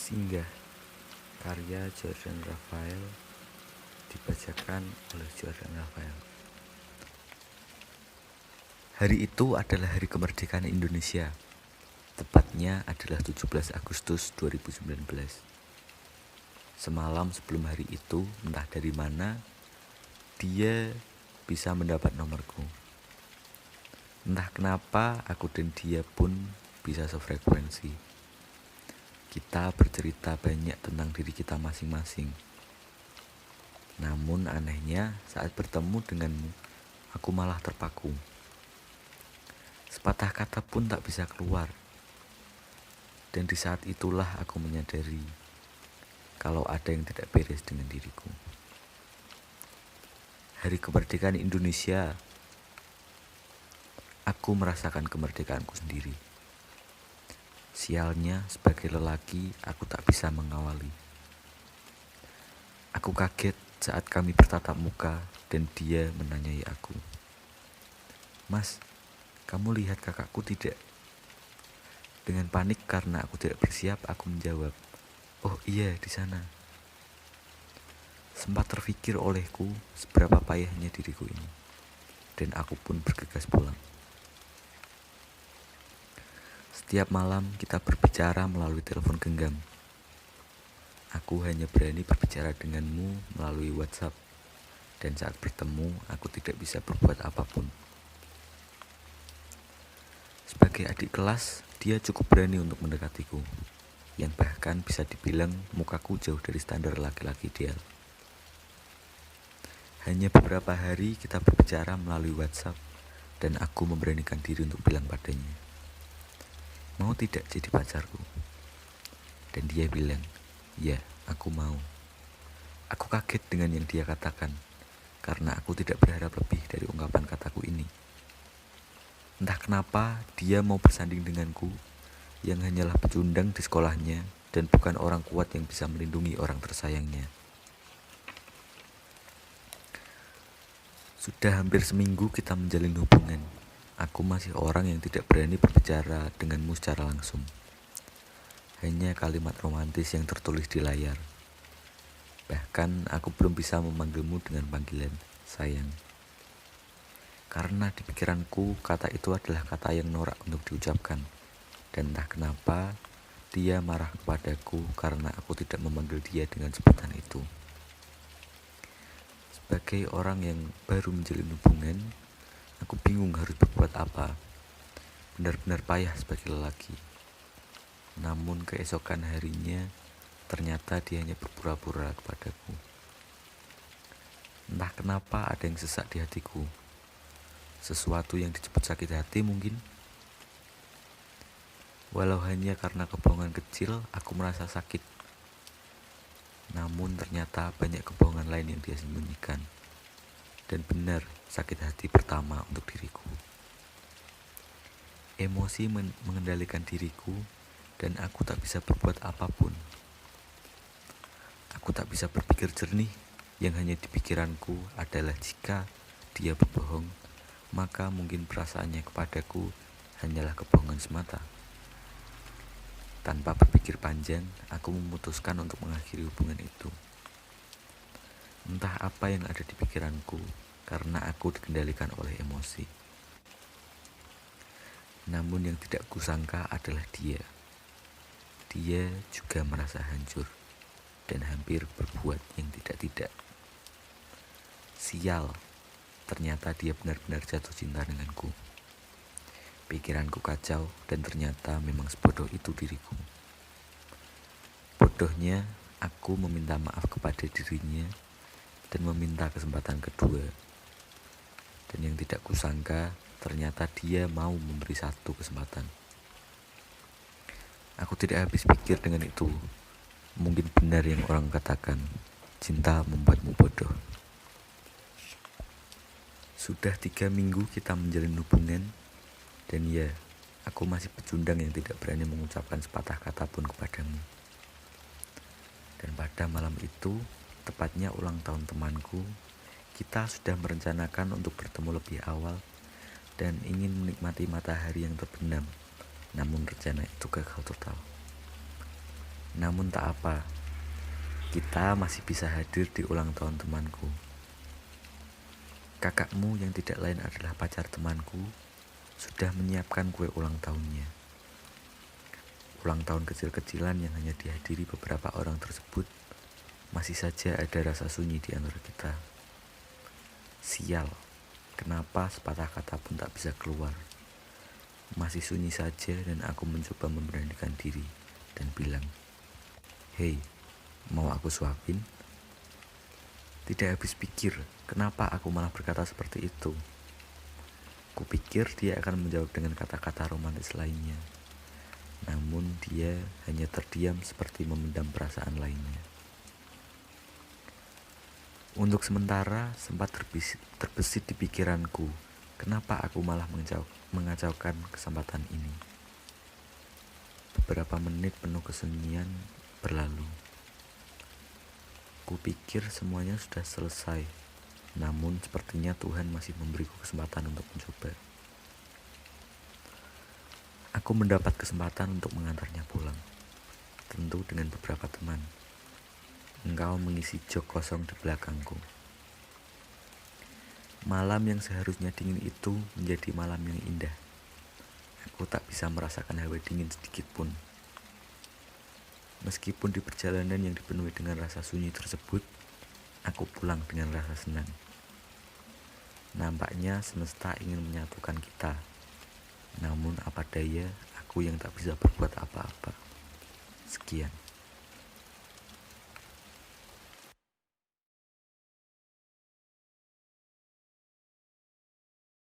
Singgah, karya Jordan Raphael, dibacakan oleh Jordan Raphael. Hari itu adalah hari kemerdekaan Indonesia. Tepatnya adalah 17 Agustus 2019. Semalam sebelum hari itu, entah dari mana, dia bisa mendapat nomorku. Entah kenapa aku dan dia pun bisa sefrekuensi. Kita bercerita banyak tentang diri kita masing-masing. Namun anehnya saat bertemu denganmu, aku malah terpaku. Sepatah kata pun tak bisa keluar. Dan di saat itulah aku menyadari kalau ada yang tidak beres dengan diriku. Hari kemerdekaan Indonesia, aku merasakan kemerdekaanku sendiri. Sialnya, sebagai lelaki, aku tak bisa mengawali. Aku kaget saat kami bertatap muka dan dia menanyai aku. "Mas, kamu lihat kakakku tidak?" Dengan panik karena aku tidak bersiap, aku menjawab, "Oh iya, di sana." Sempat terfikir olehku seberapa payahnya diriku ini, dan aku pun bergegas pulang. Setiap malam kita berbicara melalui telepon genggam. Aku hanya berani berbicara denganmu melalui WhatsApp, dan saat bertemu aku tidak bisa berbuat apapun. Sebagai adik kelas, dia cukup berani untuk mendekatiku, yang bahkan bisa dibilang mukaku jauh dari standar laki-laki ideal. Hanya beberapa hari kita berbicara melalui WhatsApp, dan aku memberanikan diri untuk bilang padanya, "Mau tidak jadi pacarku?" Dan dia bilang, "Ya, aku mau." Aku kaget dengan yang dia katakan, karena aku tidak berharap lebih dari ungkapan kataku ini. Entah kenapa dia mau bersanding denganku, yang hanyalah pecundang di sekolahnya dan bukan orang kuat yang bisa melindungi orang tersayangnya. Sudah hampir seminggu kita menjalin hubungan. Aku masih orang yang tidak berani berbicara denganmu secara langsung. Hanya kalimat romantis yang tertulis di layar. Bahkan aku belum bisa memanggilmu dengan panggilan sayang. Karena di pikiranku kata itu adalah kata yang norak untuk diucapkan. Dan entah kenapa dia marah kepadaku karena aku tidak memanggil dia dengan sebutan itu. Sebagai orang yang baru menjalin hubungan, aku bingung harus berbuat apa. Benar-benar payah sebagai lelaki. Namun keesokan harinya, ternyata dia hanya berpura-pura kepadaku. Entah kenapa ada yang sesak di hatiku. Sesuatu yang disebut sakit hati mungkin. Walau hanya karena kebohongan kecil, aku merasa sakit. Namun ternyata banyak kebohongan lain yang dia sembunyikan. Dan benar, sakit hati pertama untuk diriku. Emosi mengendalikan diriku, dan aku tak bisa berbuat apapun. Aku tak bisa berpikir jernih. Yang hanya di pikiranku adalah jika dia berbohong, maka mungkin perasaannya kepadaku hanyalah kebohongan semata. Tanpa berpikir panjang, aku memutuskan untuk mengakhiri hubungan itu. Entah apa yang ada di pikiranku, karena aku dikendalikan oleh emosi. Namun yang tidak kusangka adalah dia. Dia juga merasa hancur dan hampir berbuat yang tidak-tidak. Sial, ternyata dia benar-benar jatuh cinta denganku. Pikiranku kacau dan ternyata memang sebodoh itu diriku. Bodohnya, aku meminta maaf kepada dirinya dan meminta kesempatan kedua. Dan yang tidak kusangka, ternyata dia mau memberi satu kesempatan. Aku tidak habis pikir dengan itu. Mungkin benar yang orang katakan, cinta membuatmu bodoh. Sudah 3 minggu kita menjalin hubungan, dan ya, aku masih pecundang yang tidak berani mengucapkan sepatah kata pun kepadamu. Dan pada malam itu, tepatnya ulang tahun temanku, kita sudah merencanakan untuk bertemu lebih awal dan ingin menikmati matahari yang terbenam. Namun rencana itu gagal total. Namun tak apa, kita masih bisa hadir di ulang tahun temanku. Kakakmu yang tidak lain adalah pacar temanku sudah menyiapkan kue ulang tahunnya. Ulang tahun kecil-kecilan yang hanya dihadiri beberapa orang tersebut, masih saja ada rasa sunyi di antara kita. Sial, kenapa sepatah kata pun tak bisa keluar. Masih sunyi saja dan aku mencoba memberanikan diri dan bilang, "Hei, mau aku suapin?" Tidak habis pikir, kenapa aku malah berkata seperti itu. Kupikir dia akan menjawab dengan kata-kata romantis lainnya. Namun dia hanya terdiam seperti memendam perasaan lainnya. Untuk sementara sempat terbesit di pikiranku, kenapa aku malah mengacaukan kesempatan ini. Beberapa menit penuh kesunyian berlalu. Kupikir semuanya sudah selesai, namun sepertinya Tuhan masih memberiku kesempatan untuk mencoba. Aku mendapat kesempatan untuk mengantarnya pulang, tentu dengan beberapa teman. Engkau mengisi jok kosong di belakangku. Malam yang seharusnya dingin itu menjadi malam yang indah. Aku tak bisa merasakan hawa dingin sedikit pun. Meskipun di perjalanan yang dipenuhi dengan rasa sunyi tersebut, aku pulang dengan rasa senang. Nampaknya semesta ingin menyatukan kita. Namun apa daya, aku yang tak bisa berbuat apa-apa. Sekian.